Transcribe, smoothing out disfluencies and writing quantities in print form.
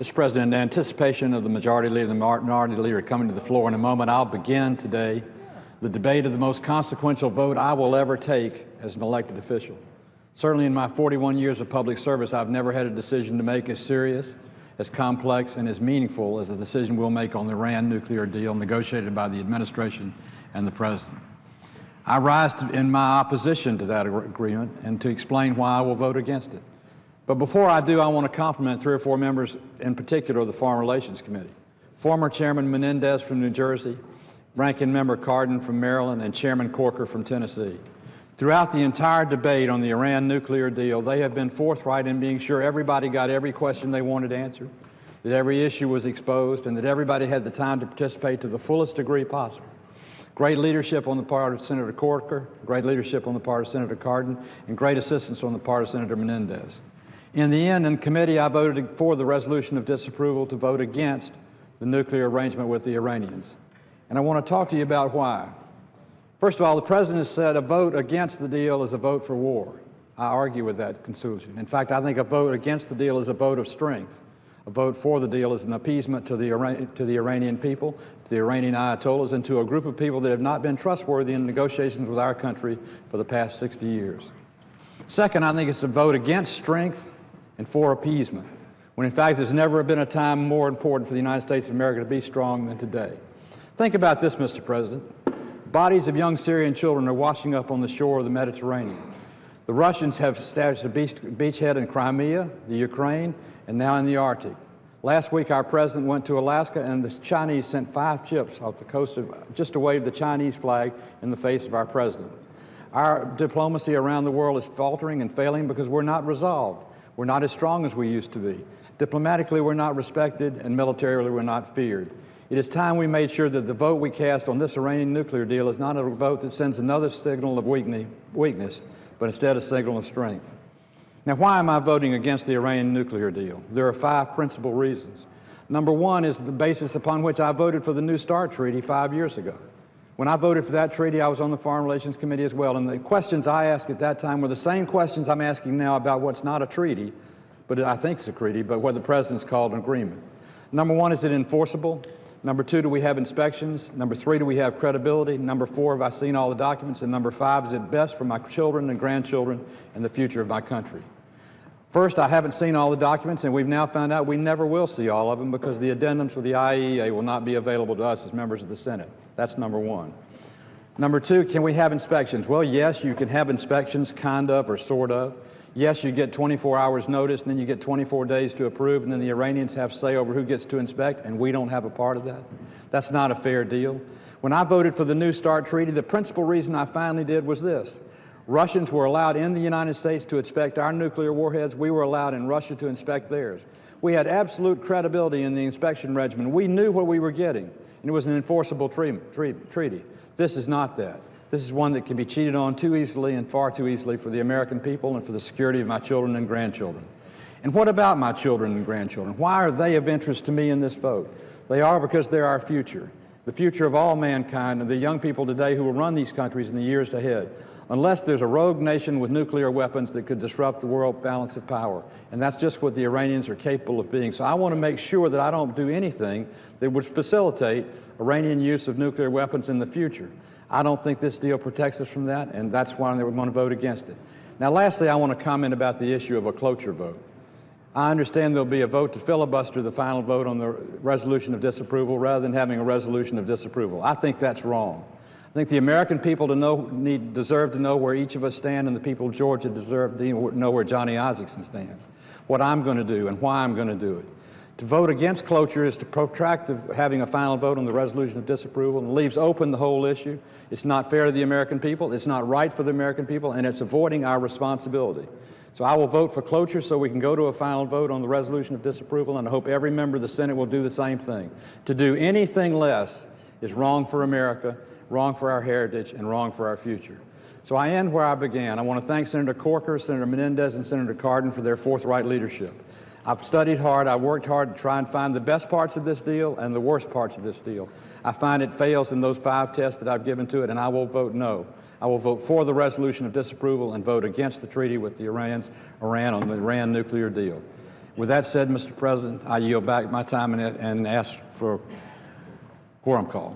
Mr. President, in anticipation of the majority leader and the minority leader coming to the floor in a moment, I'll begin today the debate of the most consequential vote I will ever take as an elected official. Certainly in my 41 years of public service, I've never had a decision to make as serious, as complex, and as meaningful as the decision we'll make on the Iran nuclear deal negotiated by the administration and the President. I rise in my opposition to that agreement and to explain why I will vote against it. But before I do, I want to compliment 3 or 4 members, in particular of the Foreign Relations Committee. Former Chairman Menendez from New Jersey, Ranking Member Cardin from Maryland, and Chairman Corker from Tennessee. Throughout the entire debate on the Iran nuclear deal, they have been forthright in being sure everybody got every question they wanted answered, that every issue was exposed, and that everybody had the time to participate to the fullest degree possible. Great leadership on the part of Senator Corker, great leadership on the part of Senator Cardin, and great assistance on the part of Senator Menendez. In the end, in committee, I voted for the resolution of disapproval to vote against the nuclear arrangement with the Iranians. And I want to talk to you about why. First of all, the President has said a vote against the deal is a vote for war. I argue with that conclusion. In fact, I think a vote against the deal is a vote of strength. A vote for the deal is an appeasement to the Iranian people, to the Iranian Ayatollahs, and to a group of people that have not been trustworthy in negotiations with our country for the past 60 years. Second, I think it's a vote against strength and for appeasement, when in fact there's never been a time more important for the United States of America to be strong than today. Think about this, Mr. President. Bodies of young Syrian children are washing up on the shore of the Mediterranean. The Russians have established a beachhead in Crimea, the Ukraine, and now in the Arctic. Last week, our President went to Alaska, and the Chinese sent 5 ships off the coast just to wave the Chinese flag in the face of our President. Our diplomacy around the world is faltering and failing because we're not resolved. We're not as strong as we used to be. Diplomatically, we're not respected, and militarily, we're not feared. It is time we made sure that the vote we cast on this Iranian nuclear deal is not a vote that sends another signal of weakness, but instead a signal of strength. Now, why am I voting against the Iranian nuclear deal? There are 5 principal reasons. Number 1 is the basis upon which I voted for the New START treaty 5 years ago. When I voted for that treaty, I was on the Foreign Relations Committee as well, and the questions I asked at that time were the same questions I'm asking now about what's not a treaty, but I think it's a treaty, but what the President's called an agreement. Number 1, is it enforceable? Number 2, do we have inspections? Number 3, do we have credibility? Number 4, have I seen all the documents? And number 5, is it best for my children and grandchildren and the future of my country? First, I haven't seen all the documents, and we've now found out we never will see all of them because the addendums for the IAEA will not be available to us as members of the Senate. That's number 1. Number 2, can we have inspections? Well, yes, you can have inspections, kind of or sort of. Yes, you get 24 hours notice, and then you get 24 days to approve, and then the Iranians have say over who gets to inspect, and we don't have a part of that. That's not a fair deal. When I voted for the New START treaty, the principal reason I finally did was this. Russians were allowed in the United States to inspect our nuclear warheads. We were allowed in Russia to inspect theirs. We had absolute credibility in the inspection regimen. We knew what we were getting, and it was an enforceable treaty. This is not that. This is one that can be cheated on too easily and far too easily for the American people and for the security of my children and grandchildren. And what about my children and grandchildren? Why are they of interest to me in this vote? They are because they're our future, the future of all mankind and the young people today who will run these countries in the years ahead, unless there's a rogue nation with nuclear weapons that could disrupt the world balance of power. And that's just what the Iranians are capable of being. So I want to make sure that I don't do anything that would facilitate Iranian use of nuclear weapons in the future. I don't think this deal protects us from that, and that's why we're going to vote against it. Now, lastly, I want to comment about the issue of a cloture vote. I understand there'll be a vote to filibuster the final vote on the resolution of disapproval rather than having a resolution of disapproval. I think that's wrong. I think the American people deserve to know where each of us stand, and the people of Georgia deserve to know where Johnny Isakson stands, what I'm going to do and why I'm going to do it. To vote against cloture is to protract having a final vote on the resolution of disapproval and leaves open the whole issue. It's not fair to the American people, it's not right for the American people, and it's avoiding our responsibility. So I will vote for cloture so we can go to a final vote on the resolution of disapproval, and I hope every member of the Senate will do the same thing. To do anything less is wrong for America, wrong for our heritage, and wrong for our future. So I end where I began. I want to thank Senator Corker, Senator Menendez, and Senator Cardin for their forthright leadership. I've studied hard, I've worked hard to try and find the best parts of this deal and the worst parts of this deal. I find it fails in those 5 tests that I've given to it, and I will vote no. I will vote for the resolution of disapproval and vote against the treaty with the Iran on the Iran nuclear deal. With that said, Mr. President, I yield back my time and ask for quorum call.